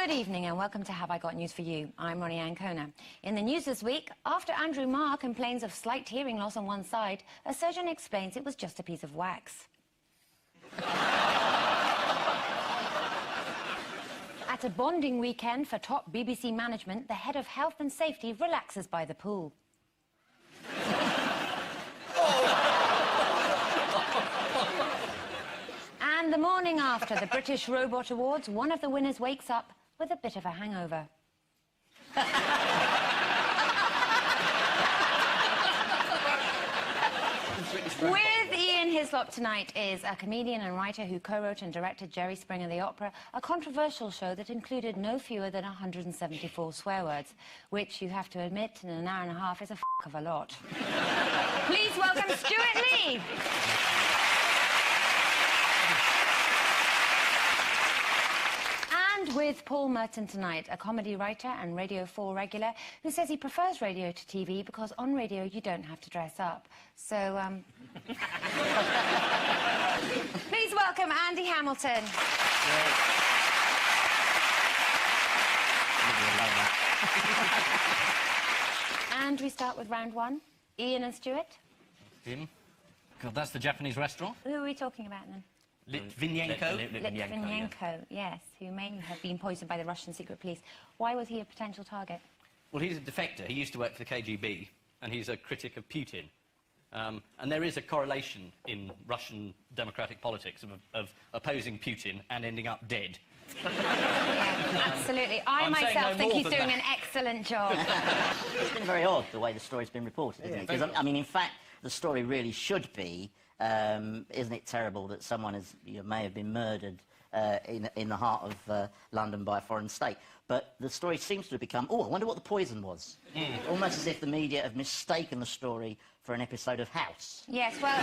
Good evening and welcome to Have I Got News For You? I'm Ronni Ancona. In the news this week, after Andrew Marr complains of slight hearing loss on one side, a surgeon explains it was just a piece of wax. At a bonding weekend for top BBC management, the head of health and safety relaxes by the pool. And the morning after the British Robot Awards, one of the winners wakes up with a bit of a hangover. With Ian Hislop tonight is a comedian and writer who co-wrote and directed Jerry Springer the Opera, a controversial show that included no fewer than 174 swear words, which you have to admit in an hour and a half is a f*** of a lot. Please welcome Stewart Lee. And with Paul Merton tonight, a comedy writer and Radio 4 regular who says he prefers radio to TV because on radio you don't have to dress up. So, please welcome Andy Hamilton. And we start with round one. Ian and Stewart. Him. God, that's the Japanese restaurant. Who are we talking about then? Litvinenko. Litvinenko, yes, who may have been poisoned by the Russian secret police. Why was he a potential target? Well, he's a defector. He used to work for the KGB, and he's a critic of Putin. And there is a correlation in Russian democratic politics of opposing Putin and ending up dead. Yeah, absolutely. I myself think he's doing an excellent job. It's been very odd the way the story's been reported, isn't it? Because, I mean, in fact, the story really should be, isn't it terrible that someone has, may have been murdered in the heart of London by a foreign state? But the story seems to have become, oh, I wonder what the poison was. Almost as if the media have mistaken the story for an episode of House. Yes, well,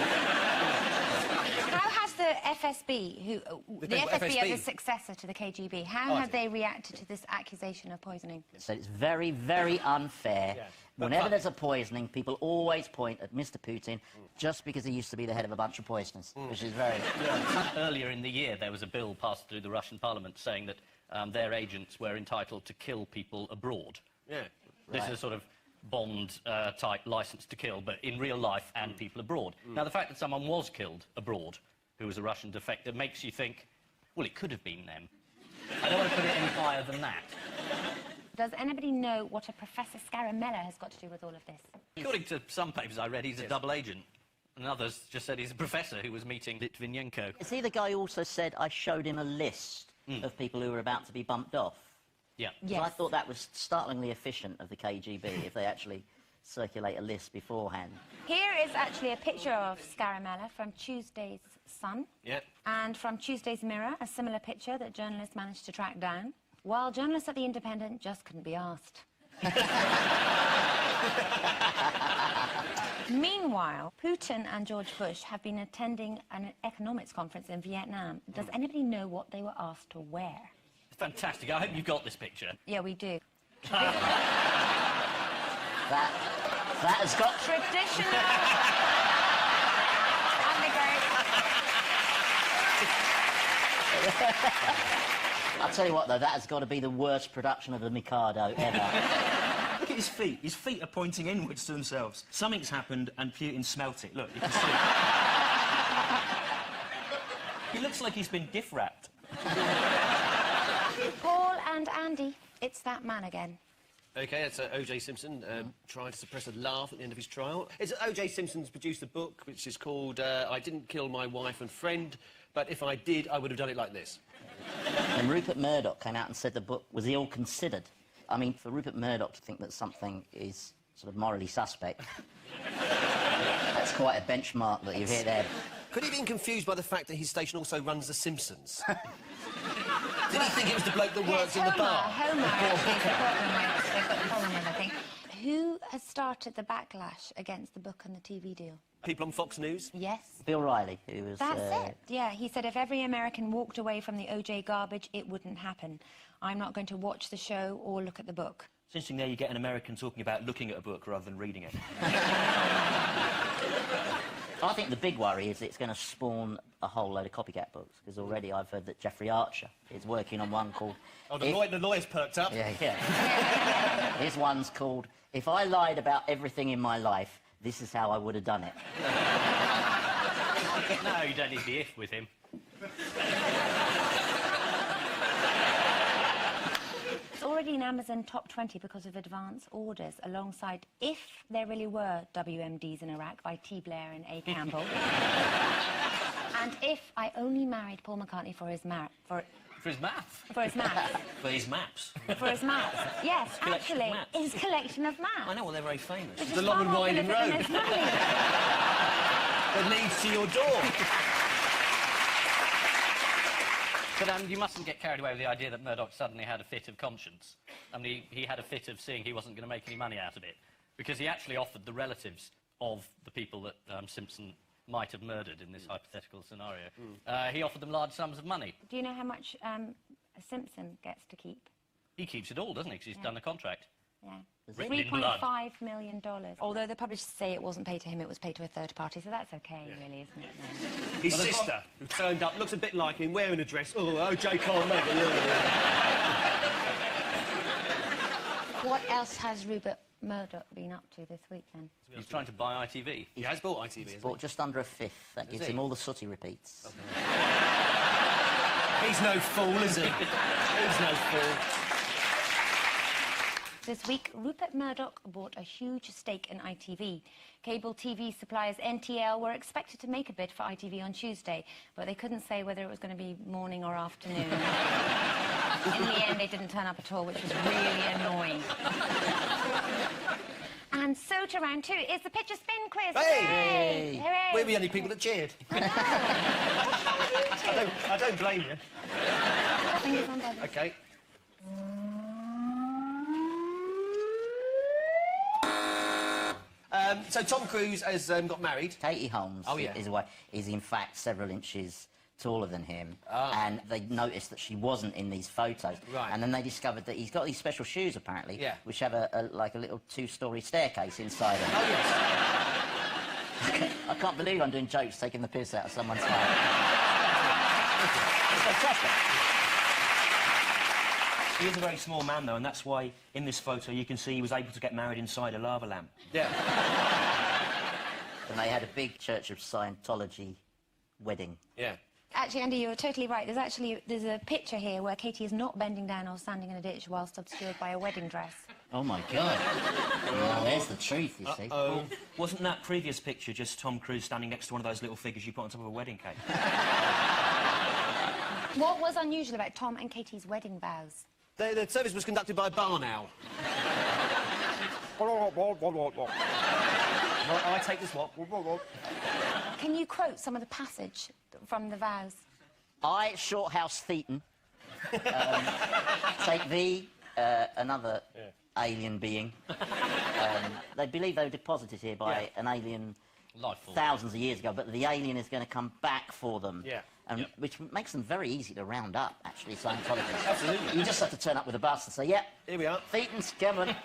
how has the FSB, the FSB as a successor to the KGB, how have they reacted to this accusation of poisoning? So it's very, very unfair. Yeah. Whenever there's a poisoning, people always point at Mr. Putin just because he used to be the head of a bunch of poisoners, which is very... Earlier in the year, there was a bill passed through the Russian parliament saying that their agents were entitled to kill people abroad. Yeah. This is a sort of Bond-type licence to kill, but in real life and people abroad. Now, the fact that someone was killed abroad, who was a Russian defector, makes you think, well, it could have been them. I don't want to put it any higher than that. Does anybody know what a Professor Scaramella has got to do with all of this? According to some papers I read, he's a double agent. And others just said he's a professor who was meeting Litvinenko. Is he the guy who also said I showed him a list of people who were about to be bumped off? Yeah. Yes. I thought that was startlingly efficient of the KGB if they actually circulate a list beforehand. Here is actually a picture of Scaramella from Tuesday's Sun. Yep. And from Tuesday's Mirror, a similar picture that journalists managed to track down, while journalists at The Independent just couldn't be asked. Meanwhile, Putin and George Bush have been attending an economics conference in Vietnam. Does anybody know what they were asked to wear? Fantastic. I hope you've got this picture. Yeah, we do. That has got... Traditional... I'll tell you what, though, that has got to be the worst production of the Mikado ever. Look at his feet. His feet are pointing inwards to themselves. Something's happened and Putin smelt it. Look, you can see. He looks like he's been gift-wrapped. Paul and Andy, it's that man again. OK, that's O.J. Simpson trying to suppress a laugh at the end of his trial. It's O.J. Simpson's produced a book which is called I Didn't Kill My Wife and Friend, but if I did, I would have done it like this. And Rupert Murdoch came out and said the book was ill-considered. I mean, for Rupert Murdoch to think that something is sort of morally suspect, that's quite a benchmark that you hear there. Could he have been confused by the fact that his station also runs The Simpsons? Did he think it was the bloke that works in the bar? Homer actually is the problem with, I think. Who has started the backlash against the book and the TV deal? People on Fox News? Yes. Bill Riley, who was... That's it. Yeah, he said if every American walked away from the O.J. garbage, it wouldn't happen. I'm not going to watch the show or look at the book. It's interesting there you get an American talking about looking at a book rather than reading it. I think the big worry is it's going to spawn a whole load of copycat books, because already I've heard that Jeffrey Archer is working on one called... Oh, the lawyer's perked up. Yeah. His one's called, If I Lied About Everything in My Life, This Is How I Would Have Done It. No, you don't need the if with him. It's already in Amazon top 20 because of advance orders, alongside If There Really Were WMDs in Iraq by T. Blair and A. Campbell. And If I Only Married Paul McCartney for his For his math. For his maths. For his maps. For his maths. Yes, collection of actually, maps. his collection of maps. I know, well, they're very famous. Which is The far long and more winding prolific than road. his money. That leads to your door. But you mustn't get carried away with the idea that Murdoch suddenly had a fit of conscience. I mean, he had a fit of seeing he wasn't going to make any money out of it, because he actually offered the relatives of the people that Simpson might have murdered in this hypothetical scenario. He offered them large sums of money. Do you know how much Simpson gets to keep? He keeps it all, doesn't he? Because he's done a contract. Yeah. Written in blood. $3.5 million. Although the publishers say it wasn't paid to him, it was paid to a third party, so that's okay, really, isn't it? No. His sister, who turned up, looks a bit like him, wearing a dress. Oh, OJ can't make it. What else has Rupert Murdoch been up to this week, then? He's trying to buy ITV. He has bought ITV, hasn't Bought just under a fifth. That gives him all the sooty repeats. he? He's no fool, is he? He's no fool. This week, Rupert Murdoch bought a huge stake in ITV. Cable TV suppliers NTL were expected to make a bid for ITV on Tuesday, but they couldn't say whether it was going to be morning or afternoon. In the end, they didn't turn up at all, which was really annoying. And so to round 2 is the picture spin quiz. Hey! Hooray! Hooray! We're the only people that cheered. I don't blame you. Fingers on buzzers. OK. So Tom Cruise has got married. Katie Holmes is in fact several inches taller than him, and they noticed that she wasn't in these photos. Right. And then they discovered that he's got these special shoes, apparently, Yeah. which have like a little 2-storey staircase inside them. Oh, yes. I can't believe I'm doing jokes taking the piss out of someone's face. It's fantastic. He is a very small man, though, and that's why in this photo you can see he was able to get married inside a lava lamp. Yeah. And they had a big Church of Scientology wedding. Yeah. Actually, Andy, you're totally right. There's a picture here where Katie is not bending down or standing in a ditch whilst obscured by a wedding dress. Oh, my God. Well, there's the truth, you see. Well, wasn't that previous picture just Tom Cruise standing next to one of those little figures you put on top of a wedding cake? What was unusual about Tom and Katie's wedding vows? The service was conducted by a barn owl. I take this what? Can you quote some of the passage from the vows? I, Shorthouse Theaton, take thee, another alien being. They believe they were deposited here by an alien Life form. thousands of years ago, but the alien is going to come back for them. Yeah. And which makes them very easy to round up, actually, Scientologists. Absolutely. You just have to turn up with a bus and say, yep, Here we are. Theaton's coming.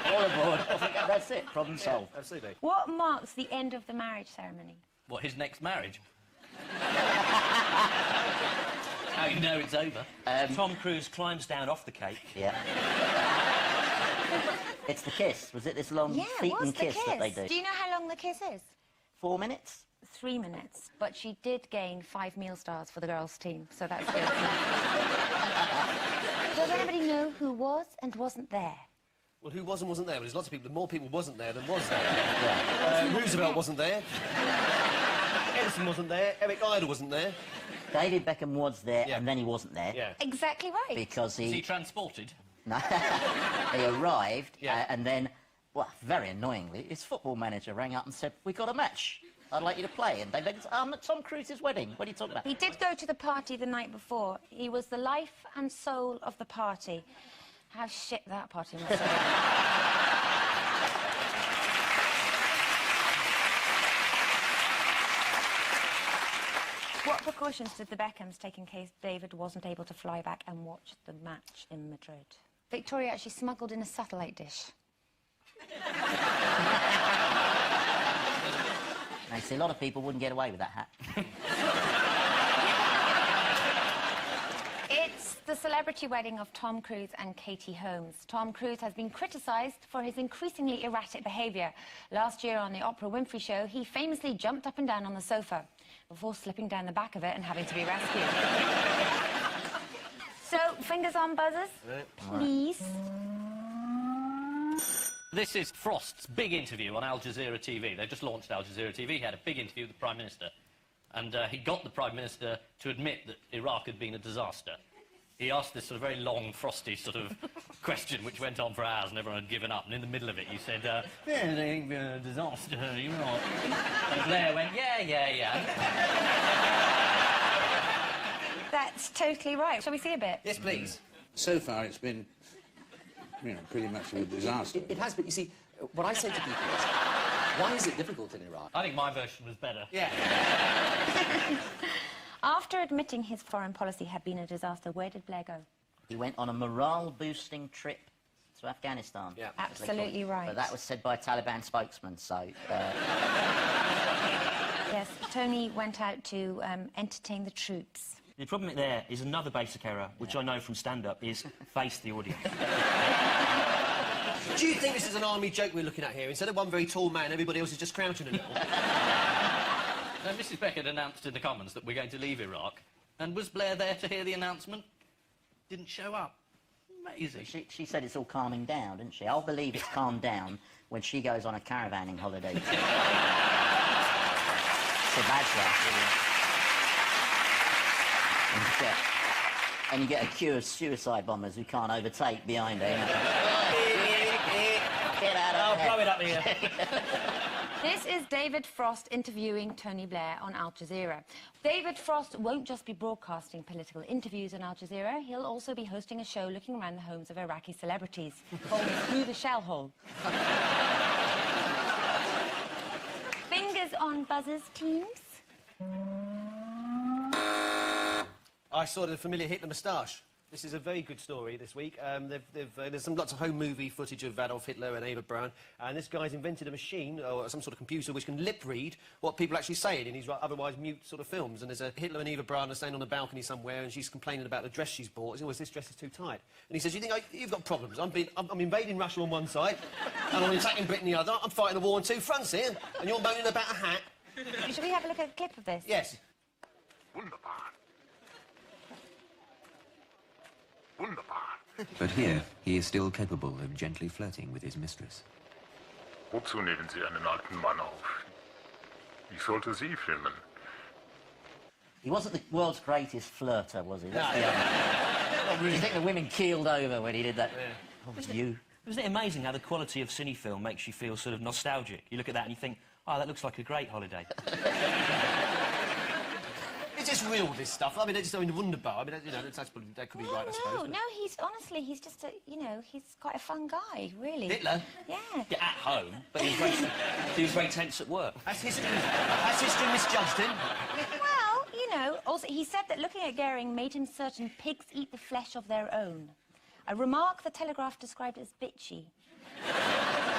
All aboard. That's it, problem solved. Absolutely. What marks the end of the marriage ceremony? What, his next marriage? How you know it's over? Tom Cruise climbs down off the cake. Yeah. It's the kiss. Was it this long Yeah, Theaton what's the kiss that they do? Do you know how long the kiss is? 4 minutes? 3 minutes. But she did gain 5 meal stars for the girls' team, so that's good. Does anybody know who was and wasn't there? Well, who was and wasn't there? Well, there's lots of people. More people wasn't there than was there. Yeah. Roosevelt wasn't there. Edison wasn't there. Eric Idle wasn't there. David Beckham was there, Yeah. and then he wasn't there. Yeah. Exactly right. Because Was he he transported? arrived, Yeah. and then, well, very annoyingly, his football manager rang up and said, "We got a match. I'd like you to play." And David said, "I'm at Tom Cruise's wedding. What are you talking about?" He did go to the party the night before. He was the life and soul of the party. How shit that party must have been. What precautions did the Beckhams take in case David wasn't able to fly back and watch the match in Madrid? Victoria actually smuggled in a satellite dish. I see a lot of people wouldn't get away with that hat. It's the celebrity wedding of Tom Cruise and Katie Holmes. Tom Cruise has been criticised for his increasingly erratic behaviour. Last year on the Oprah Winfrey Show, he famously jumped up and down on the sofa before slipping down the back of it and having to be rescued. So, fingers on buzzers, please. This is Frost's big interview on Al Jazeera TV. They just launched Al Jazeera TV. He had a big interview with the Prime Minister. And he got the Prime Minister to admit that Iraq had been a disaster. He asked this sort of very long, frosty sort of question, which went on for hours and everyone had given up. And in the middle of it, he said, yeah, it ain't been a disaster, you're right. And Blair went, yeah. That's totally right. Shall we see a bit? Yes, please. So far, it's been, you know, pretty much a disaster. It has, but you see, what I say to people is, why is it difficult in Iraq? I think my version was better. Yeah. After admitting his foreign policy had been a disaster, where did Blair go? He went on a morale-boosting trip to Afghanistan. Yeah. Absolutely right. But that was said by a Taliban spokesman, so... Yes, Tony went out to entertain the troops. The problem there is another basic error, which I know from stand-up, is face the audience. Do you think this is an army joke we're looking at here? Instead of one very tall man, everybody else is just crouching a little. Mrs Beckett announced in the Commons that we're going to leave Iraq. And was Blair there to hear the announcement? Didn't show up. Amazing. She said it's all calming down, didn't she? I'll believe it's calmed down when she goes on a caravanning holiday. To Basra. And you get a queue of suicide bombers who can't overtake behind her. Get out of there. Blow it up here. This is David Frost interviewing Tony Blair on Al Jazeera. David Frost won't just be broadcasting political interviews on Al Jazeera, he'll also be hosting a show looking around the homes of Iraqi celebrities, called Through the Shell Hole. Fingers on buzzers, teams. I saw the familiar Hitler moustache. This is a very good story this week. There's lots of home movie footage of Adolf Hitler and Eva Braun, and this guy's invented a machine, or some sort of computer, which can lip-read what people actually say in his otherwise mute sort of films. And there's a Hitler and Eva Braun are standing on a balcony somewhere, and she's complaining about the dress she's bought. She says, this dress is too tight. And he says, you think you've got problems? I'm invading Russia on one side, and I'm attacking Britain the other. I'm fighting a war on two fronts here, and you're moaning about a hat. Should we have a look at a clip of this? Yes. But here, he is still capable of gently flirting with his mistress. Wozu nehmen Sie einen alten Mann auf? Ich sollte Sie filmen. He wasn't the world's greatest flirter, was he? No. Do you think the women keeled over when he did that? Yeah. Oh, you. Isn't it amazing how the quality of cine film makes you feel sort of nostalgic? You look at that and you think, oh, that looks like a great holiday. It's just real, this stuff. I mean, it's just wunderbar. I mean, you know, that could be right, I suppose. No, he's just a, he's quite a fun guy, really. Hitler? Yeah. Yeah, at home, but he was very tense at work. Has history misjudged him? Well, also he said that looking at Goering made him certain pigs eat the flesh of their own. A remark the Telegraph described as bitchy.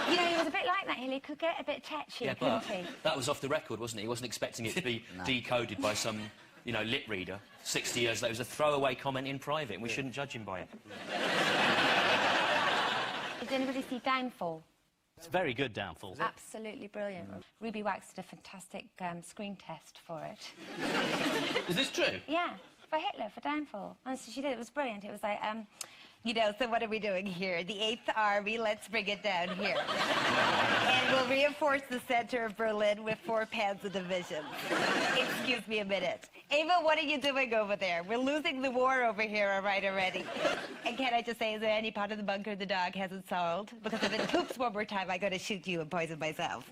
He was a bit like that, he could get a bit tetchy, couldn't he? That was off the record, wasn't he? He wasn't expecting it to be decoded by some, lip reader. 60 years later, it was a throwaway comment in private, and we shouldn't judge him by it. Did anybody see Downfall? It's very good, Downfall. Absolutely brilliant. Ruby Wax did a fantastic screen test for it. Is this true? Yeah, for Hitler, for Downfall. Honestly, she did. It was brilliant. It was like, so what are we doing here? The 8th Army, let's bring it down here. And we'll reinforce the center of Berlin with 4 Panzer divisions. Excuse me a minute. Ava, what are you doing over there? We're losing the war over here, all right, already. And can I just say, is there any part of the bunker the dog hasn't solved? Because if it poops one more time, I'm going to shoot you and poison myself.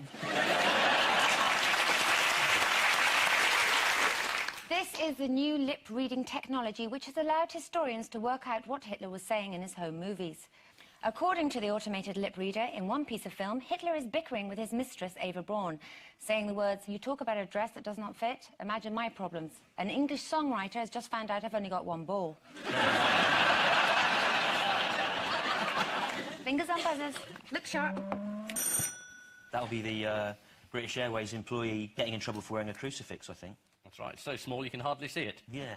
This is the new lip-reading technology which has allowed historians to work out what Hitler was saying in his home movies. According to the automated lip reader, in one piece of film, Hitler is bickering with his mistress, Eva Braun, saying the words, "You talk about a dress that does not fit? Imagine my problems. An English songwriter has just found out I've only got one ball." Fingers on buzzers. Look sharp. That'll be the British Airways employee getting in trouble for wearing a crucifix, I think. That's right. So small you can hardly see it. Yeah.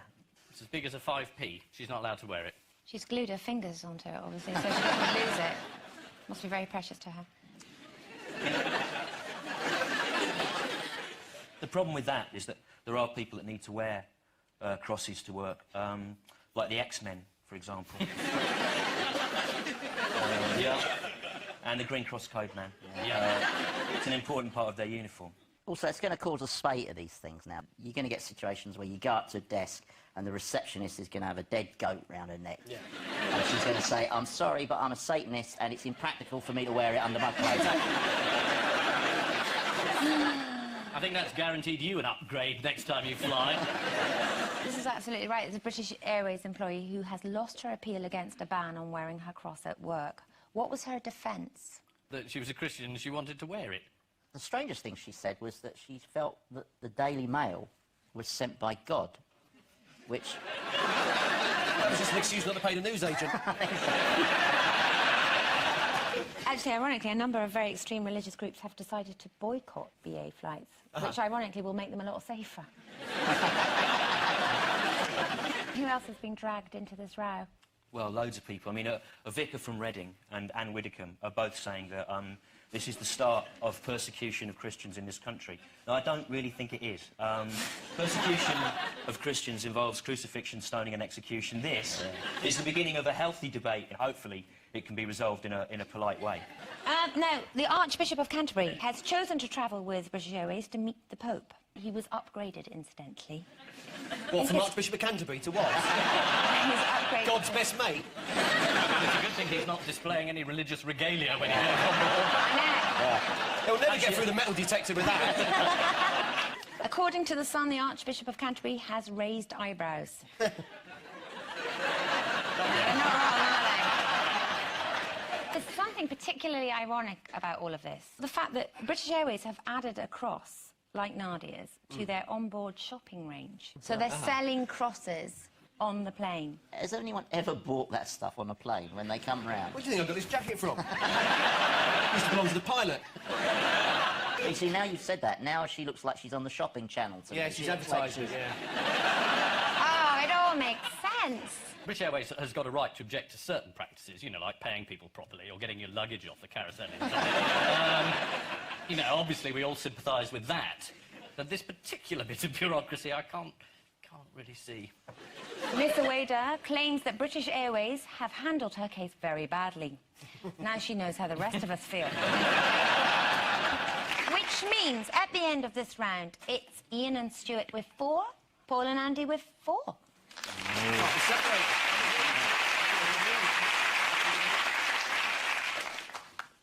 It's as big as a 5p. She's not allowed to wear it. She's glued her fingers onto it, obviously, so she doesn't lose it. Must be very precious to her. The problem with that is that there are people that need to wear crosses to work, like the X-Men, for example. Yeah. And the Green Cross Code Man. Yeah. It's an important part of their uniform. Also, it's going to cause a spate of these things now. You're going to get situations where you go up to a desk and the receptionist is going to have a dead goat round her neck. Yeah. And she's going to say, I'm sorry, but I'm a Satanist and it's impractical for me to wear it under my clothes. I think that's guaranteed you an upgrade next time you fly. This is absolutely right. There's a British Airways employee who has lost her appeal against a ban on wearing her cross at work. What was her defence? That she was a Christian and she wanted to wear it. The strangest thing she said was that she felt that the Daily Mail was sent by God, which... That was just an excuse not to pay the newsagent. Actually, ironically, a number of very extreme religious groups have decided to boycott BA flights, which ironically will make them a lot safer. Who else has been dragged into this row? Well, loads of people. I mean, a vicar from Reading and Anne Widdecombe are both saying that this is the start of persecution of Christians in this country. Now, I don't really think it is. Persecution of Christians involves crucifixion, stoning and execution. This is the beginning of a healthy debate, and hopefully it can be resolved in a polite way. No, the Archbishop of Canterbury has chosen to travel with British Airways to meet the Pope. He was upgraded, incidentally. What, from Archbishop of Canterbury to what? He's upgraded. God's best mate? It's a good thing he's not displaying any religious regalia when he goes on board. I know. He'll never get through the metal detector with that. According to The Sun, the Archbishop of Canterbury has raised eyebrows. They're not wrong, are they? There's something particularly ironic about all of this. The fact that British Airways have added a cross, like Nadia's, to their onboard shopping range. So they're selling crosses on the plane. Has anyone ever bought that stuff on a plane when they come round? Where do you think I got this jacket from? Used to belong to the pilot. You see, now you've said that, now she looks like she's on the shopping channel to Yeah, me. she's She looks like advertising, she's- Oh, yeah. it all makes sense. British Airways has got a right to object to certain practices, you know, like paying people properly or getting your luggage off the carousel. You know, obviously we all sympathise with that. But this particular bit of bureaucracy, I can't really see. Miss Awada claims that British Airways have handled her case very badly. Now she knows how the rest of us feel. Which means, at the end of this round, it's Ian and Stewart with 4, Paul and Andy with 4.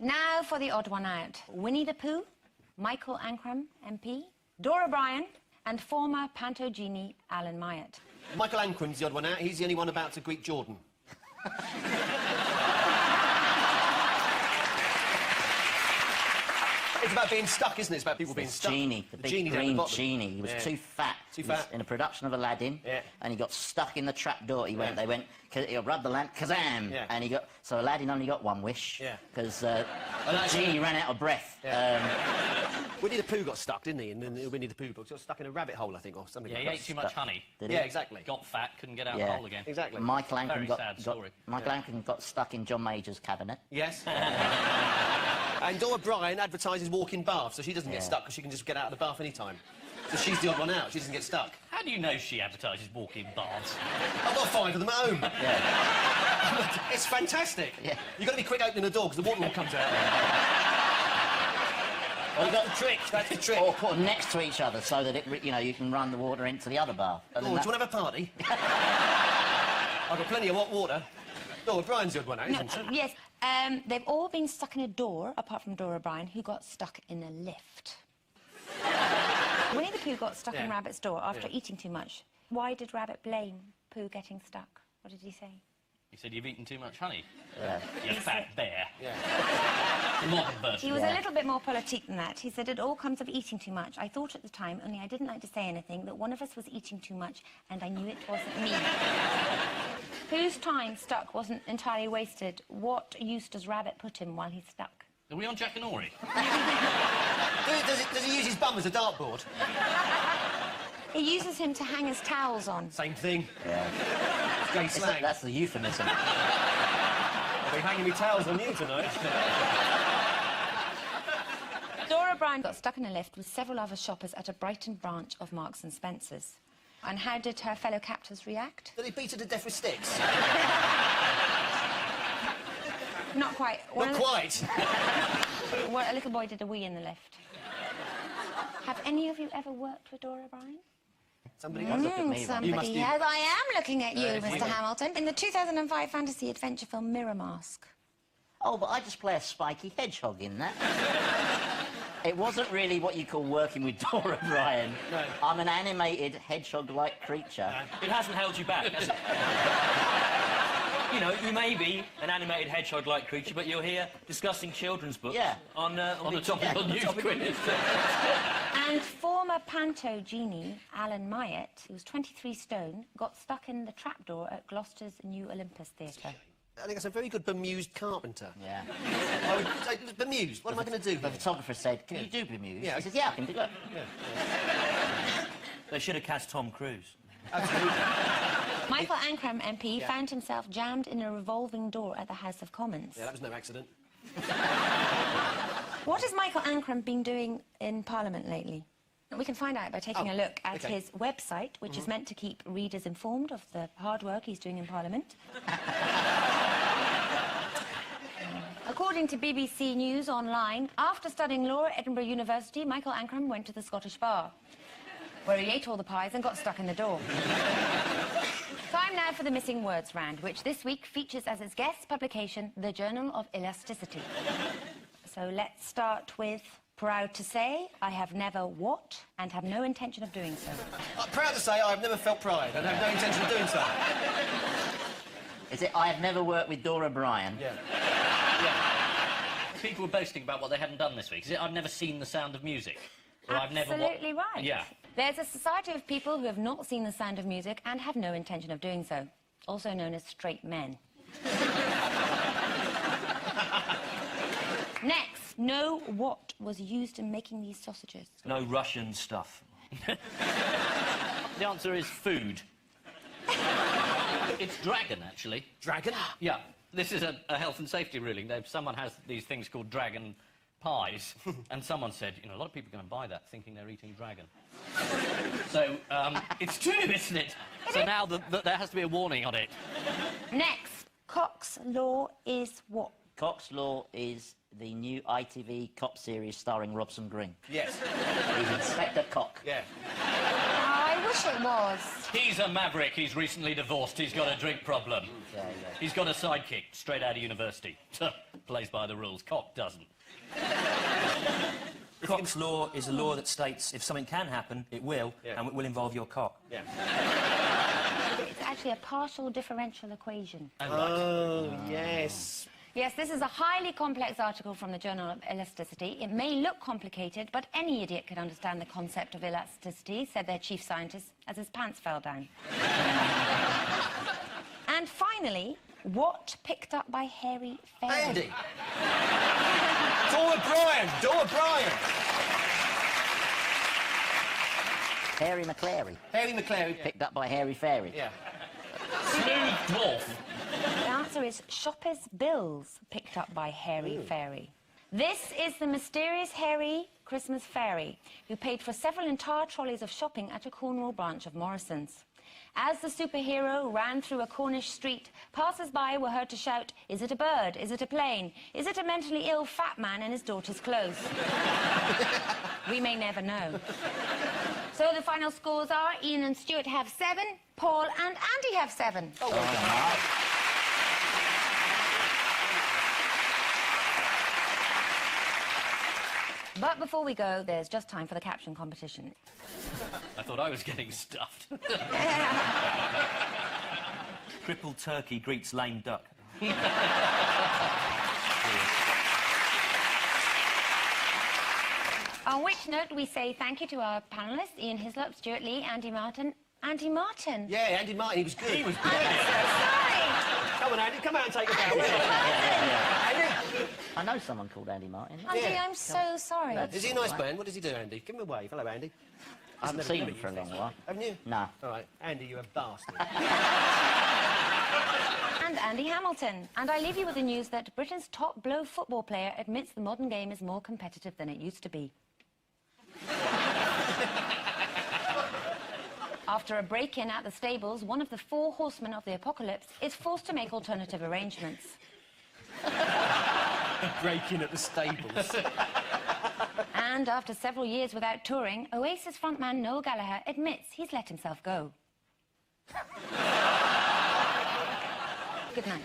Now for the odd one out. Winnie the Pooh, Michael Ancram, MP, Dora Bryan, and former Panto genie Alan Myatt. Michael Ancram's the odd one out. He's the only one about to greet Jordan. It's about being stuck, isn't it? It's about people being stuck. Genie, the big genie down the green bottom. genie. He was too fat. Too He was fat. in a production of Aladdin, and he got stuck in the trapdoor. They went, he rubbed the lamp, kazam, and he got. So Aladdin only got one wish, because the genie ran out of breath. Winnie the Pooh got stuck, didn't he? And then Winnie the Pooh got stuck in a rabbit hole, I think, or something. Yeah, like he that. ate too much honey. Did Yeah, he? exactly. Got fat, couldn't get out the hole again. Exactly. Michael Ancram Very sad story. Michael Ancram got stuck in John Major's cabinet. Yes. And Dora Bryan advertises walk-in baths, so she doesn't get stuck because she can just get out of the bath any time. So she's the odd one out. She doesn't get stuck. How do you know she advertises walk-in baths? I've got 5 of them at home. Yeah. It's fantastic. Yeah. You've got to be quick opening the door because the water all comes out. Well, that's the trick. That's the trick. Or put them next to each other so that you can run the water into the other bath. Oh, do you want to have a party? I've got plenty of hot water. Dora Bryan's the odd one out, isn't she? Yes, they've all been stuck in a door, apart from Dora Bryan, who got stuck in a lift. Winnie the Pooh got stuck in Rabbit's door after eating too much. Why did Rabbit blame Pooh getting stuck? What did he say? He said, you've eaten too much honey. Yeah. You fat bear. Yeah. The modern version. He was a little bit more politique than that. He said it all comes of eating too much. I thought at the time, only I didn't like to say anything, that one of us was eating too much, and I knew it wasn't me. Pooh's time stuck wasn't entirely wasted. What use does Rabbit put him while he's stuck? Are we on Jack and Ori? Does he use his bum as a dartboard? He uses him to hang his towels on. Same thing. Yeah. Gay slang. That's the euphemism. I'll be hanging me towels on you tonight. Dora Bryan got stuck in a lift with several other shoppers at a Brighton branch of Marks and Spencer's. And how did her fellow captors react? Did he beat her to death with sticks? Not quite. Not quite. Well, a little boy did a wee in the lift. Have any of you ever worked with Dora Bryan? Somebody else. Look at me, Somebody has. I am looking at you, Mr. Hamilton. In the 2005 fantasy adventure film Mirror Mask. Oh, but I just play a spiky hedgehog in that. It wasn't really what you call working with Dora Bryan. No. I'm an animated hedgehog-like creature. It hasn't held you back, has it? You know, you may be an animated hedgehog-like creature, but you're here discussing children's books on the topical news quiz. And former panto genie Alan Myatt, who was 23 stone, got stuck in the trapdoor at Gloucester's New Olympus Theatre. I think that's a very good bemused carpenter. Yeah. I would say, bemused. What am I going to do? The photographer said, can you do bemused? Yeah. He said, yeah, I can do it. Yeah. They should have cast Tom Cruise. Absolutely. Michael Ancram MP found himself jammed in a revolving door at the House of Commons. Yeah, that was no accident. What has Michael Ancram been doing in Parliament lately? We can find out by taking a look at his website, which is meant to keep readers informed of the hard work he's doing in Parliament. According to BBC News Online, after studying law at Edinburgh University, Michael Ancram went to the Scottish Bar, where he ate all the pies and got stuck in the door. Time now for the Missing Words round, which this week features as its guest publication the Journal of Elasticity. So let's start with... Proud to say, I have never what and have no intention of doing so. I'm proud to say I have never felt pride and have no intention of doing so. Is it, I have never worked with Dora Bryan? Yeah. People were boasting about what they hadn't done this week. Is it I've never seen The Sound of Music? Or Absolutely right. Yeah. There's a society of people who have not seen The Sound of Music and have no intention of doing so, also known as straight men. Next, know what was used in making these sausages. No Russian stuff. The answer is food. It's dragon, actually. Dragon? Yeah. This is a health and safety ruling. Someone has these things called dragon pies, and someone said, you know, a lot of people are going to buy that thinking they're eating dragon. So, it's true, isn't it? So now there has to be a warning on it. Next, Cox Law is what? Cox Law is the new ITV cop series starring Robson Green. Yes. He's Inspector Cock. Yeah. I wish it was. He's a maverick. He's recently divorced. He's got a drink problem. Yeah. He's got a sidekick straight out of university. Plays by the rules. Cock doesn't. Cock's law is a law that states if something can happen, it will, and it will involve your cock. Yeah. It's actually a partial differential equation. Oh, yes. Yes, this is a highly complex article from the Journal of Elasticity. It may look complicated, but any idiot can understand the concept of elasticity, said their chief scientist as his pants fell down. And finally, what picked up by Harry Fairy? Andy. Dora Bryan. Dora Bryan. Harry McClary. Harry McClary. Picked up by Harry Fairy. Yeah. Smooth dwarf. The answer is shoppers' bills picked up by Harry Fairy. This is the mysterious Harry Christmas Fairy, who paid for several entire trolleys of shopping at a Cornwall branch of Morrison's. As the superhero ran through a Cornish street, passers-by were heard to shout, "Is it a bird? Is it a plane? Is it a mentally ill fat man in his daughter's clothes?" We may never know. So the final scores are Ian and Stewart have 7, Paul and Andy have 7. Oh, well done. But before we go, there's just time for the caption competition. I thought I was getting stuffed. Crippled turkey greets lame duck. On which note, we say thank you to our panellists, Ian Hislop, Stuart Lee, Andy Martin. Andy Martin? Yeah, Andy Martin, he was good. He was good. I'm so sorry. Come on, Andy, come out and take a bow. Andy. I know someone called Andy Martin. Andy, Yeah. I'm so sorry. Is he a nice man? What does he do, Andy? Give him a wave. Hello, Andy. I haven't Never seen been him to for a you. long while. Haven't you? No. All right. Andy, you're a bastard. And Andy Hamilton. And I leave you with the news that Britain's top blow football player admits the modern game is more competitive than it used to be. After a break-in at the stables, one of the 4 horsemen of the apocalypse is forced to make alternative arrangements. Breaking at the stables. And after several years without touring, Oasis frontman Noel Gallagher admits he's let himself go. Good night.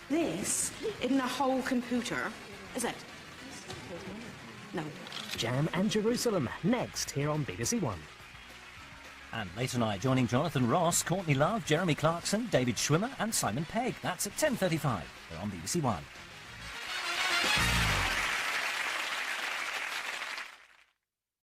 This in the whole computer, is it? No. Jam and Jerusalem, next here on BBC One. And later tonight, joining Jonathan Ross, Courtney Love, Jeremy Clarkson, David Schwimmer and Simon Pegg. That's at 10:35 here on BBC One.